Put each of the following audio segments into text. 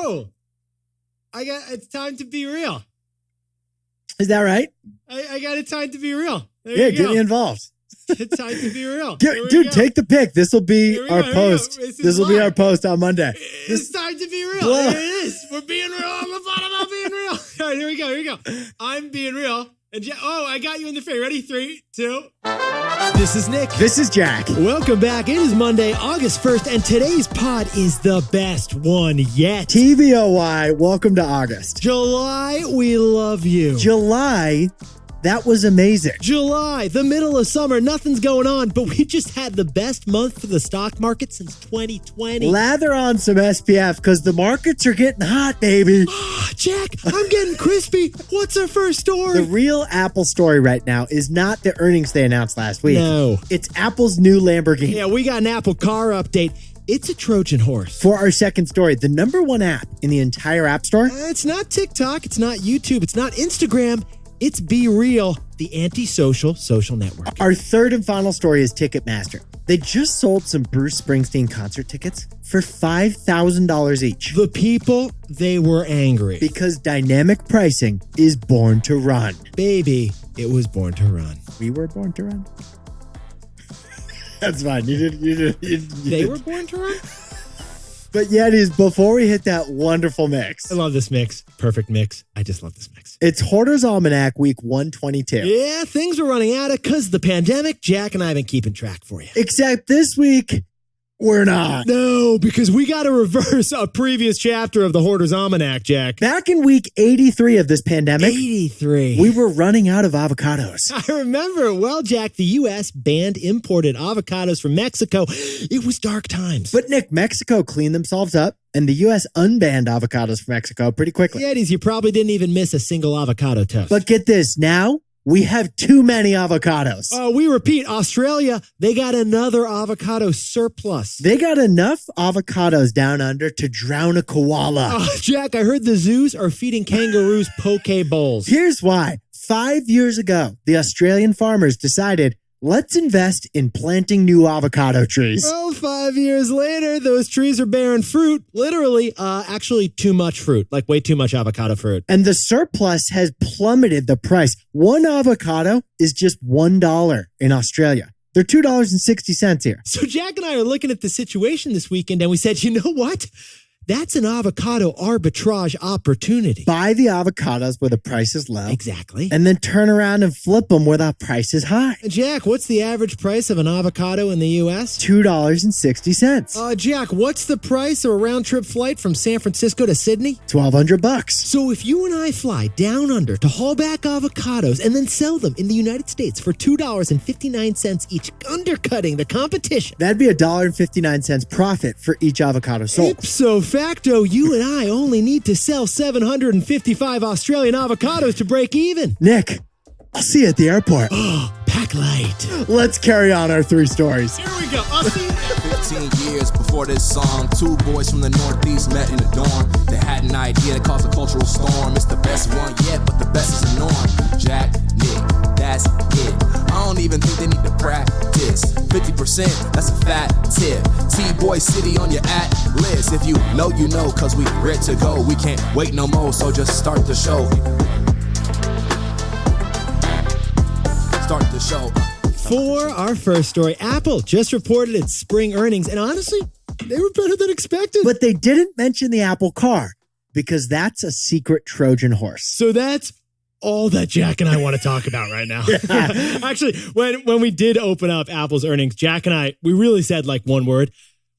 Oh, it's time to be real. Is that right? I got it time to be real. There you go. Get me involved. It's time to be real. Dude, take the pick. This will be our post. This will be our post on Monday. It's time to be real. There it is. We're being real. I'm about being real. All right, here we go. I'm being real. And I got you in the frame. Ready? 3, 2. This is Nick. This is Jack. Welcome back. It is Monday, August 1st, and today's pod is the best one yet. TVOY, welcome to August. July, we love you. July, that was amazing. July, the middle of summer, nothing's going on, but we just had the best month for the stock market since 2020. Lather on some SPF because the markets are getting hot, baby. Jack, I'm getting crispy. What's our first story? The real Apple story right now is not the earnings they announced last week. No. It's Apple's new Lamborghini. Yeah, we got an Apple car update. It's a Trojan Horse. For our second story, the number one app in the entire App Store. It's not TikTok. It's not YouTube. It's not Instagram. It's BeReal, the anti-social social network. Our third and final story is TicketMaster. They just sold some Bruce Springsteen concert tickets for $5,000 each. The people, they were angry. Because dynamic pricing is born to run. Baby, it was born to run. We were born to run? That's fine. They were born to run? But yet is before we hit that wonderful mix. I love this mix. Perfect mix. I just love this mix. It's Hoarder's Almanac week 122. Yeah, things are running out of because of the pandemic. Jack and I have been keeping track for you. Except this week, we're not. No, because we got to reverse a previous chapter of the Hoarder's Almanac, Jack. Back in week 83 of this pandemic, 83, we were running out of avocados. I remember. Well, Jack, the U.S. banned imported avocados from Mexico. It was dark times. But Nick, Mexico cleaned themselves up, and the U.S. unbanned avocados from Mexico pretty quickly. Yeah, you probably didn't even miss a single avocado toast. But get this, now we have too many avocados. We repeat, Australia, they got another avocado surplus. They got enough avocados down under to drown a koala. Jack, I heard the zoos are feeding kangaroos poke bowls. Here's why. 5 years ago, the Australian farmers decided, let's invest in planting new avocado trees. Well, 5 years later, those trees are bearing fruit. Literally, actually too much fruit, like way too much avocado fruit. And the surplus has plummeted the price. One avocado is just $1 in Australia. They're $2.60 here. So Jack and I are looking at the situation this weekend, and we said, you know what? That's an avocado arbitrage opportunity. Buy the avocados where the price is low. Exactly. And then turn around and flip them where the price is high. Jack, what's the average price of an avocado in the U.S.? $2.60. Jack, what's the price of a round-trip flight from San Francisco to Sydney? $1,200. So if you and I fly down under to haul back avocados and then sell them in the United States for $2.59 each, undercutting the competition. That'd be $1.59 profit for each avocado sold. Ipso facto, you and I only need to sell 755 Australian avocados to break even. Nick, I'll see you at the airport. Pack light. Let's carry on our three stories. Here we go. I'll see you. 15 years before this song, two boys from the Northeast met in a dorm. They had an idea that caused a cultural storm. It's the best one yet, but the best is the norm. Jack, Nick, that's it. I don't even think they need to practice. 50%, that's a fat tip. T-Boy City on your at-list. If you know, you know, cause we ready to go. We can't wait no more, so just start the show. Start the show. For our first story, Apple just reported its spring earnings, and honestly, they were better than expected. But they didn't mention the Apple car because that's a secret Trojan horse. So that's all that Jack and I want to talk about right now. Yeah. Actually, when we did open up Apple's earnings, Jack and I, we really said like one word.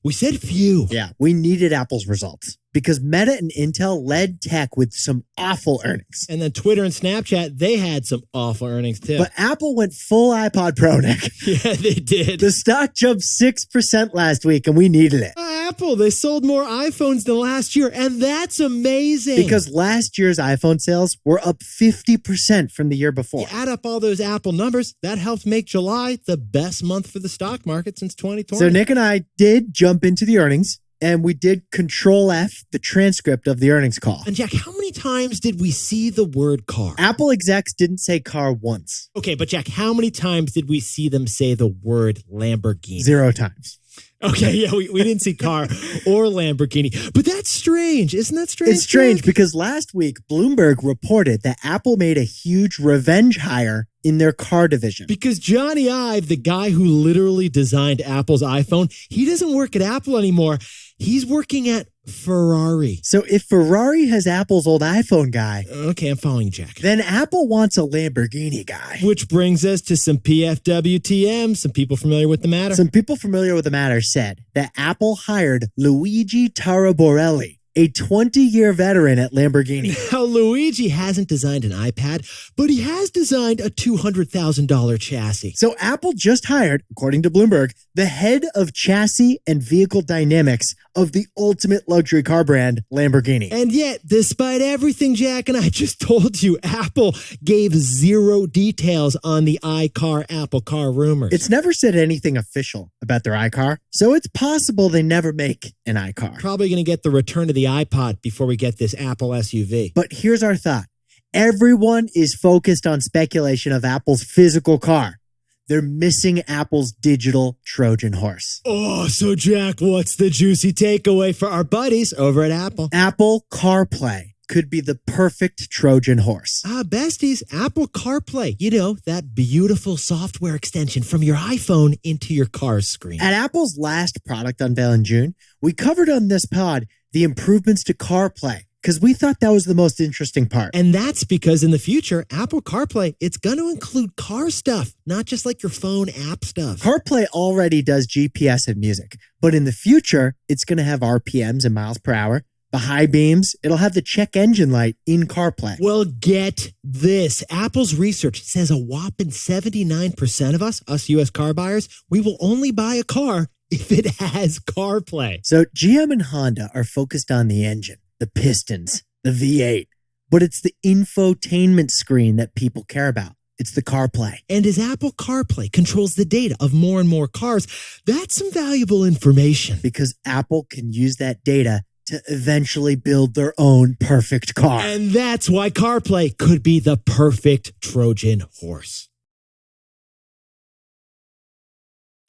We said few. Yeah, we needed Apple's results because Meta and Intel led tech with some awful earnings. And then Twitter and Snapchat, they had some awful earnings too. But Apple went full iPod Pro, Nick. Yeah, they did. The stock jumped 6% last week and we needed it. Apple, they sold more iPhones than last year, and that's amazing. Because last year's iPhone sales were up 50% from the year before. You add up all those Apple numbers, that helped make July the best month for the stock market since 2020. So Nick and I did jump into the earnings, and we did Control F the transcript of the earnings call. And Jack, how many times did we see the word car? Apple execs didn't say car once. Okay, but Jack, how many times did we see them say the word Lamborghini? 0 times. Okay, yeah, we didn't see car or Lamborghini. But that's strange. Isn't that strange? It's strange Jack? because last week, Bloomberg reported that Apple made a huge revenge hire in their car division. Because Johnny Ive, the guy who literally designed Apple's iPhone, he doesn't work at Apple anymore. He's working at Ferrari. So if Ferrari has Apple's old iPhone guy, Okay, I'm following you, Jack. then Apple wants a Lamborghini guy. Which brings us to some PFWTM, some people familiar with the matter. Some people familiar with the matter said that Apple hired Luigi Taraborelli, a 20-year veteran at Lamborghini. Now, Luigi hasn't designed an iPad, but he has designed a $200,000 chassis. So Apple just hired, according to Bloomberg, the head of chassis and vehicle dynamics of the ultimate luxury car brand, Lamborghini. And yet, despite everything Jack and I just told you, Apple gave zero details on the iCar Apple car rumors. It's never said anything official about their iCar, so it's possible they never make an iCar. Probably going to get the return of the iPod before we get this Apple SUV. But here's our thought. Everyone is focused on speculation of Apple's physical car. They're missing Apple's digital Trojan Horse. Oh, so Jack, what's the juicy takeaway for our buddies over at Apple? Apple CarPlay could be the perfect Trojan Horse. Besties, Apple CarPlay. You know, that beautiful software extension from your iPhone into your car's screen. At Apple's last product unveil in June, we covered on this pod the improvements to CarPlay because we thought that was the most interesting part. And that's because in the future, Apple CarPlay, it's going to include car stuff, not just like your phone app stuff. CarPlay already does GPS and music, but in the future, it's going to have RPMs and miles per hour. The high beams, it'll have the check engine light in CarPlay. Well, get this. Apple's research says a whopping 79% of us U.S. car buyers, we will only buy a car if it has CarPlay. So GM and Honda are focused on the engine, the pistons, the V8, but it's the infotainment screen that people care about. It's the CarPlay. And as Apple CarPlay controls the data of more and more cars, that's some valuable information. Because Apple can use that data to eventually build their own perfect car. And that's why CarPlay could be the perfect Trojan horse.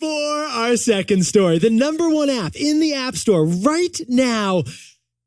For our second story, the number one app in the App Store right now,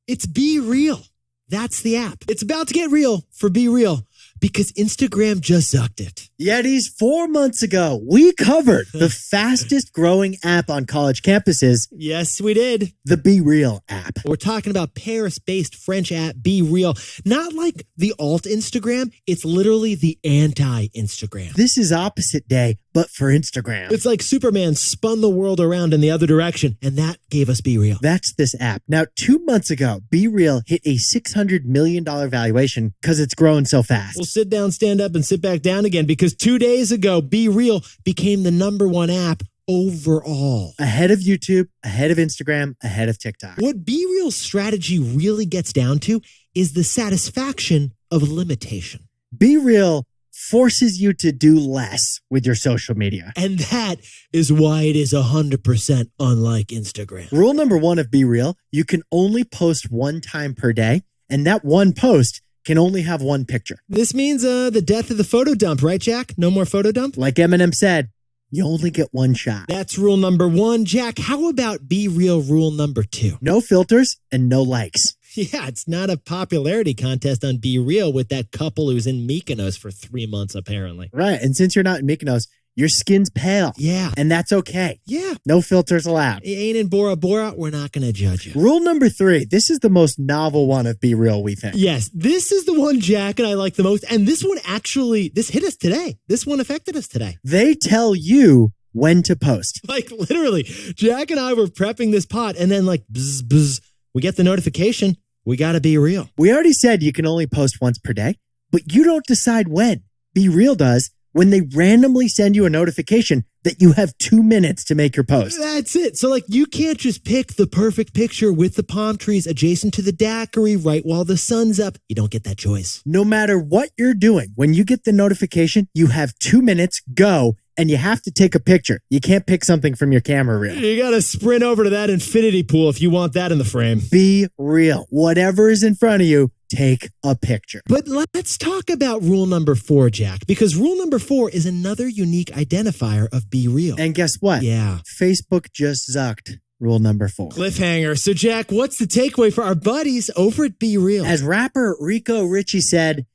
it's BeReal. That's the app. It's about to get real for BeReal because Instagram just zucked it. Yetis, 4 months ago, we covered the fastest growing app on college campuses. Yes, we did. The BeReal app. We're talking about Paris-based French app BeReal. Not like the alt Instagram. It's literally the anti-Instagram. This is opposite day, but for Instagram. It's like Superman spun the world around in the other direction, and that gave us BeReal. That's this app. Now, 2 months ago, BeReal hit a $600 million valuation because it's growing so fast. Well, sit down, stand up, and sit back down again because 2 days ago, BeReal became the number one app overall. Ahead of YouTube, ahead of Instagram, ahead of TikTok. What BeReal's strategy really gets down to is the satisfaction of limitation. BeReal forces you to do less with your social media. And that is why it is 100% unlike Instagram. Rule number 1 of BeReal, you can only post one time per day, and that one post can only have one picture. This means the death of the photo dump, right, Jack? No more photo dump? Like Eminem said, you only get one shot. That's rule number 1. Jack, how about BeReal rule number 2? No filters and no likes. Yeah, it's not a popularity contest on BeReal with that couple who's in Mykonos for 3 months, apparently. Right, and since you're not in Mykonos, your skin's pale. Yeah. And that's okay. Yeah. No filters allowed. It ain't in Bora Bora, we're not going to judge you. Rule number 3. This is the most novel one of BeReal, we think. Yes, this is the one Jack and I like the most. And this one actually, this hit us today. This one affected us today. They tell you when to post. Like literally, Jack and I were prepping this pod and then like bzz, bzz, we get the notification. We got to BeReal. We already said you can only post once per day, but you don't decide when. BeReal does when they randomly send you a notification that you have 2 minutes to make your post. That's it. So like you can't just pick the perfect picture with the palm trees adjacent to the daiquiri right while the sun's up. You don't get that choice. No matter what you're doing, when you get the notification, you have 2 minutes, go, and you have to take a picture. You can't pick something from your camera reel. You got to sprint over to that infinity pool if you want that in the frame. BeReal. Whatever is in front of you, take a picture. But let's talk about rule number 4, Jack, because rule number 4 is another unique identifier of BeReal. And guess what? Yeah. Facebook just zucked rule number 4. Cliffhanger. So, Jack, what's the takeaway for our buddies over at BeReal? As rapper Rico Richie said,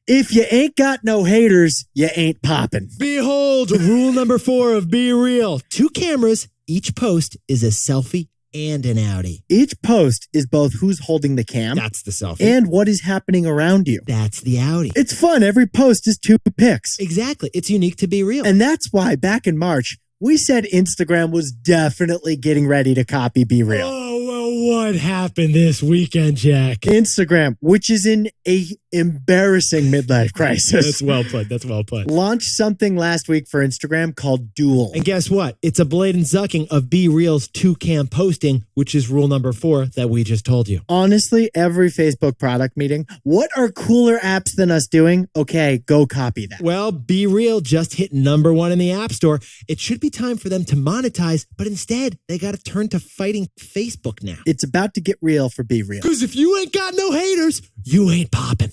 if you ain't got no haters, you ain't popping. Behold, rule number 4 of BeReal. 2 cameras, each post is a selfie and an outie. Each post is both who's holding the cam. That's the selfie. And what is happening around you. That's the outie. It's fun. Every post is 2 pics. Exactly. It's unique to BeReal. And that's why back in March, we said Instagram was definitely getting ready to copy BeReal. Oh, well, what happened this weekend, Jack? Instagram, which is in a embarrassing midlife crisis. That's well put. That's well put. Launched something last week for Instagram called Duel. And guess what? It's a blatant zucking of BeReal's 2-cam posting, which is rule number 4 that we just told you. Honestly, every Facebook product meeting, what are cooler apps than us doing? Okay, go copy that. Well, BeReal just hit number 1 in the App Store. It should be time for them to monetize, but instead, they got to turn to fighting Facebook now. It's about to get real for BeReal. Because if you ain't got no haters, you ain't popping.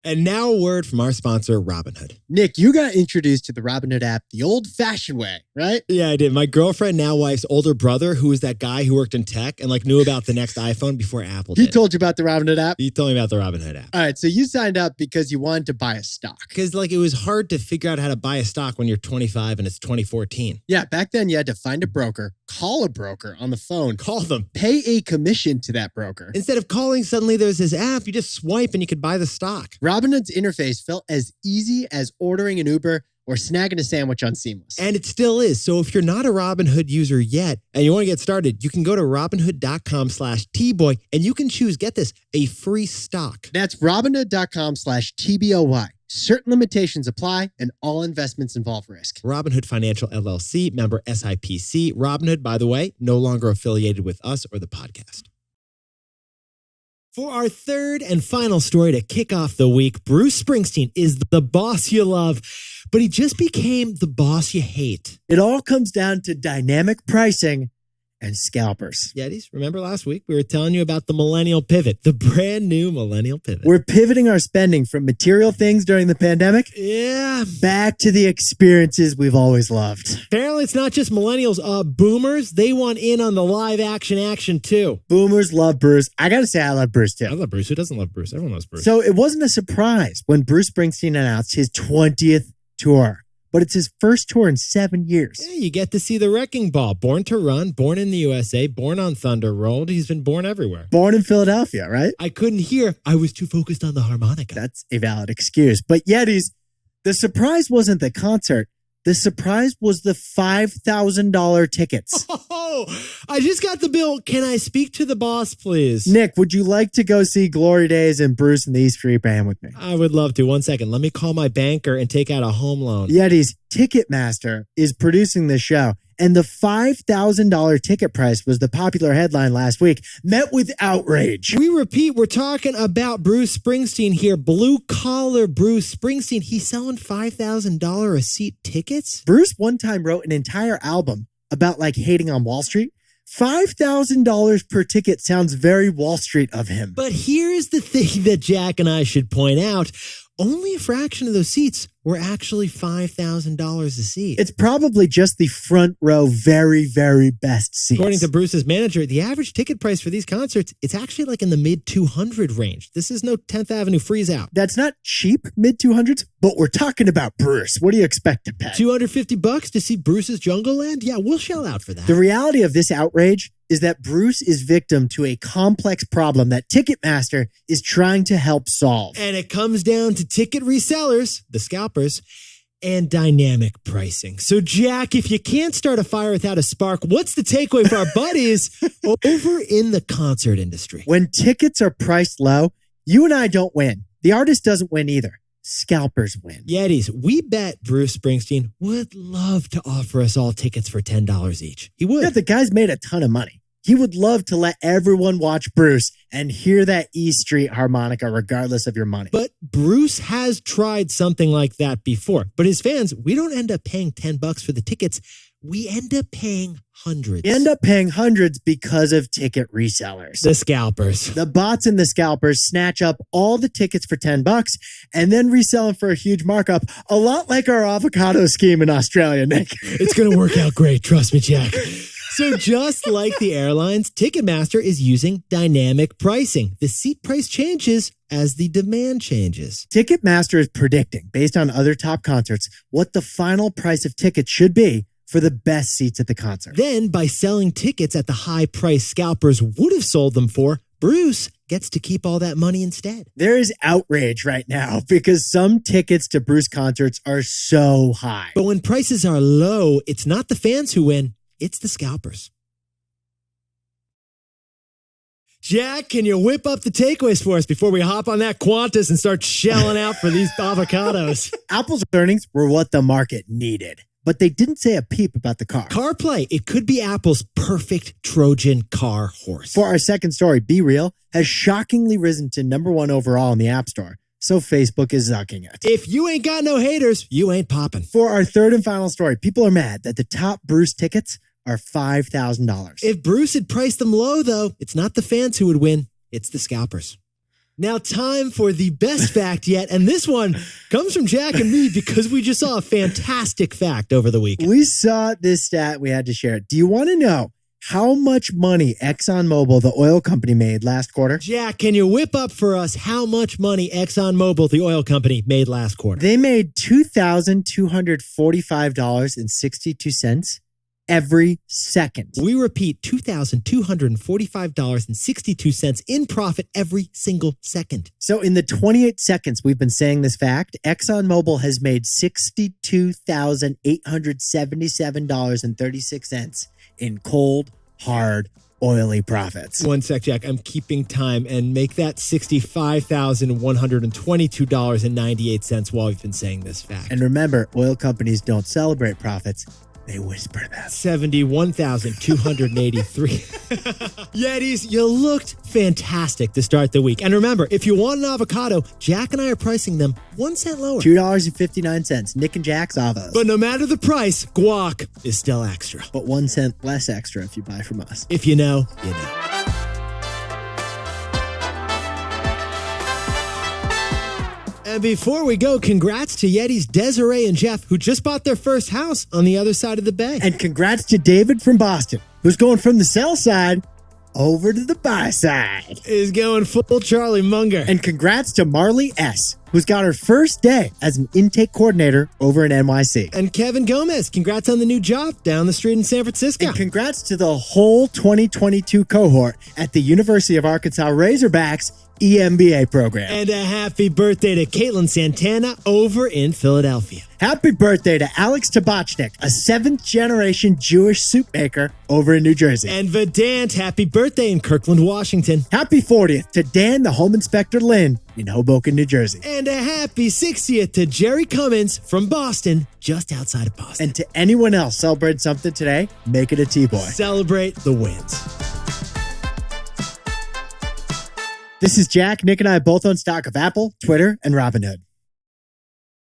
And now a word from our sponsor, Robinhood. Nick, you got introduced to the Robinhood app the old-fashioned way, right? Yeah, I did. My girlfriend, now wife's older brother, who was that guy who worked in tech and knew about the next iPhone before Apple did. He told you about the Robinhood app? He told me about the Robinhood app. All right, so you signed up because you wanted to buy a stock. Because it was hard to figure out how to buy a stock when you're 25 and it's 2014. Yeah, back then you had to find a broker, call a broker on the phone, Call them. pay a commission to that broker. Instead of calling, suddenly there's this app. You just swipe and you could buy the stock. Robinhood's interface felt as easy as ordering an Uber or snagging a sandwich on Seamless. And it still is. So if you're not a Robinhood user yet and you want to get started, you can go to Robinhood.com/TBoy and you can choose, get this, a free stock. That's Robinhood.com/TBOY. Certain limitations apply and all investments involve risk. Robinhood Financial LLC, member SIPC. Robinhood, by the way, no longer affiliated with us or the podcast. For our third and final story to kick off the week, Bruce Springsteen is the boss you love, but he just became the boss you hate. It all comes down to dynamic pricing and scalpers. Yetis, remember last week we were telling you about the Millennial Pivot, the brand new Millennial Pivot. We're pivoting our spending from material things during the pandemic back to the experiences we've always loved. Apparently it's not just millennials, boomers, they want in on the live action too. Boomers love Bruce. I gotta say I love Bruce too. I love Bruce. Who doesn't love Bruce? Everyone loves Bruce. So it wasn't a surprise when Bruce Springsteen announced his 20th tour. But it's his first tour in 7 years. Yeah, you get to see the Wrecking Ball. Born to run, born in the USA, born on Thunder Road. He's been born everywhere. Born in Philadelphia, right? I couldn't hear. I was too focused on the harmonica. That's a valid excuse. But Yetis, the surprise wasn't the concert. The surprise was the $5,000 tickets. Oh, I just got the bill. Can I speak to the boss, please? Nick, would you like to go see Glory Days and Bruce and the East Street Band with me? I would love to. 1 second. Let me call my banker and take out a home loan. Yetis, Ticketmaster is producing this show. And the $5,000 ticket price was the popular headline last week, met with outrage. We repeat, we're talking about Bruce Springsteen here. Blue collar Bruce Springsteen. He's selling $5,000 a seat tickets? Bruce one time wrote an entire album about hating on Wall Street. $5,000 per ticket sounds very Wall Street of him. But here's the thing that Jack and I should point out. Only a fraction of those seats were actually $5,000 a seat. It's probably just the front row, very, very best seats. According to Bruce's manager, the average ticket price for these concerts, it's actually in the mid 200 range. This is no 10th Avenue freeze out. That's not cheap, mid 200s, but we're talking about Bruce. What do you expect to pay? $250 to see Bruce's Jungle Land? Yeah, we'll shell out for that. The reality of this outrage is that Bruce is victim to a complex problem that Ticketmaster is trying to help solve. And it comes down to ticket resellers, the scalpers, and dynamic pricing. So, Jack, if you can't start a fire without a spark, what's the takeaway for our buddies over in the concert industry? When tickets are priced low, you and I don't win. The artist doesn't win either. Scalpers win. Yetis, we bet Bruce Springsteen would love to offer us all tickets for $10 each. He would. Yeah, the guy's made a ton of money. He would love to let everyone watch Bruce and hear that E Street harmonica regardless of your money. But Bruce has tried something like that before. But his fans, we don't end up paying $10 for the tickets. we end up paying hundreds. You end up paying hundreds because of ticket resellers. The scalpers. The bots and the scalpers snatch up all the tickets for $10 and then resell them for a huge markup, a lot like our avocado scheme in Australia, Nick. It's going to work out great. Trust me, Jack. So just like the airlines, Ticketmaster is using dynamic pricing. The seat price changes as the demand changes. Ticketmaster is predicting, based on other top concerts, what the final price of tickets should be for the best seats at the concert. Then, by selling tickets at the high price scalpers would have sold them for, Bruce gets to keep all that money instead. There is outrage right now because some tickets to Bruce concerts are so high. But when prices are low, it's not the fans who win, it's the scalpers. Jack, can you whip up the takeaways for us before we hop on that Qantas and start shelling out for these avocados? Apple's earnings were what the market needed, but they didn't say a peep about the car. CarPlay, it could be Apple's perfect Trojan car horse. For our second story, BeReal has shockingly risen to #1 overall in the App Store, so Facebook is zucking it. If you ain't got no haters, you ain't popping. For our third and final story, people are mad that the top Bruce tickets are $5,000. If Bruce had priced them low, though, it's not the fans who would win, it's the scalpers. Now, time for the best fact yet, and this one comes from Jack and me because we just saw a fantastic fact over the weekend. We saw this stat, we had to share it. Do you want to know how much money ExxonMobil, the oil company, made last quarter? Jack, can you whip up for us how much money ExxonMobil, the oil company, made last quarter? They made $2,245.62 every second. We repeat, $2,245.62 in profit every single second. So in the 28 seconds we've been saying this fact, ExxonMobil has made $62,877.36 in cold, hard, oily profits. One sec, Jack. I'm keeping time and make that $65,122.98 while we've been saying this fact. And remember, oil companies don't celebrate profits. They whisper them. 71,283. Yetis, you looked fantastic to start the week. And remember, if you want an avocado, Jack and I are pricing them 1 cent lower. $2.59. Nick and Jack's avos. But no matter the price, guac is still extra. But 1 cent less extra if you buy from us. If you know, you know. And before we go, congrats to Yeti's Desiree and Jeff, who just bought their first house on the other side of the bay. And congrats to David from Boston, who's going from the sell side over to the buy side. Is going full Charlie Munger. And congrats to Marley S., who's got her first day as an intake coordinator over in NYC. And Kevin Gomez, congrats on the new job down the street in San Francisco. And congrats to the whole 2022 cohort at the University of Arkansas Razorbacks EMBA program. And a happy birthday to Caitlin Santana over in Philadelphia. Happy birthday to Alex Tabachnik, a 7th-generation Jewish soup maker over in New Jersey. And Vedant, happy birthday in Kirkland, Washington. Happy 40th to Dan the Home Inspector Lynn in Hoboken, New Jersey. And a happy 60th to Jerry Cummins from Boston, just outside of Boston. And to anyone else celebrating something today, make it a T-Boy. Celebrate the wins. This is Jack. Nick and I both own stock of Apple, Twitter, and Robinhood.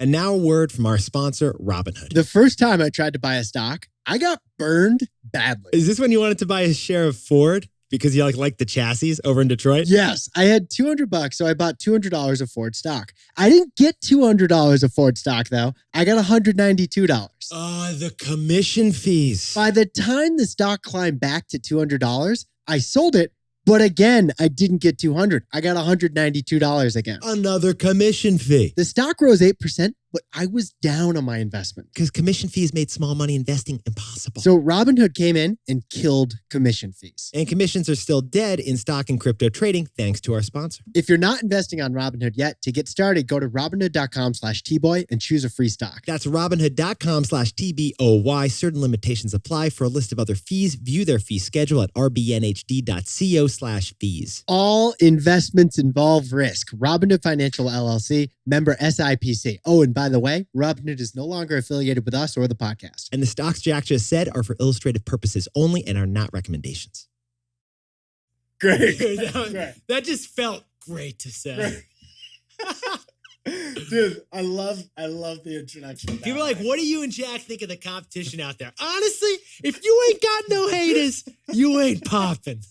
And now a word from our sponsor, Robinhood. The first time I tried to buy a stock, I got burned badly. Is this when you wanted to buy a share of Ford because you like the chassis over in Detroit? Yes. I had $200, so I bought $200 of Ford stock. I didn't get $200 of Ford stock, though. I got $192. The commission fees. By the time the stock climbed back to $200, I sold it. But again, I didn't get $200. I got $192 again. Another commission fee. The stock rose 8%, but I was down on my investment. Because commission fees made small money investing impossible. So Robinhood came in and killed commission fees. And commissions are still dead in stock and crypto trading, thanks to our sponsor. If you're not investing on Robinhood yet, to get started, go to Robinhood.com/Tboy and choose a free stock. That's Robinhood.com/TBOY. Certain limitations apply. For a list of other fees, view their fee schedule at rbnhd.co/fees. All investments involve risk. Robinhood Financial LLC, member SIPC. Oh, and by the way, Robinhood is no longer affiliated with us or the podcast. And the stocks Jack just said are for illustrative purposes only and are not recommendations. Great. That just felt great to say. Dude, I love the introduction. People are like, what do you and Jack think of the competition out there? Honestly, if you ain't got no haters, you ain't popping.